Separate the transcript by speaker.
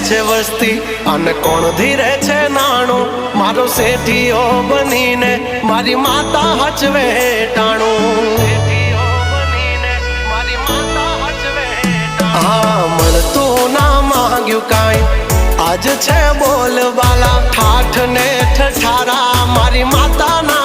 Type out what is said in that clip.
Speaker 1: છે વસ્તી અને કોણ ધીરે છે નાણું મારો શેઠીઓ બનીને મારી માતા હચવે ટાણું હા મળતું ના માંગ્યું કાંઈ આજ છે બોલવાલા ઠાઠ ને ઠઠારા મારી માતા ના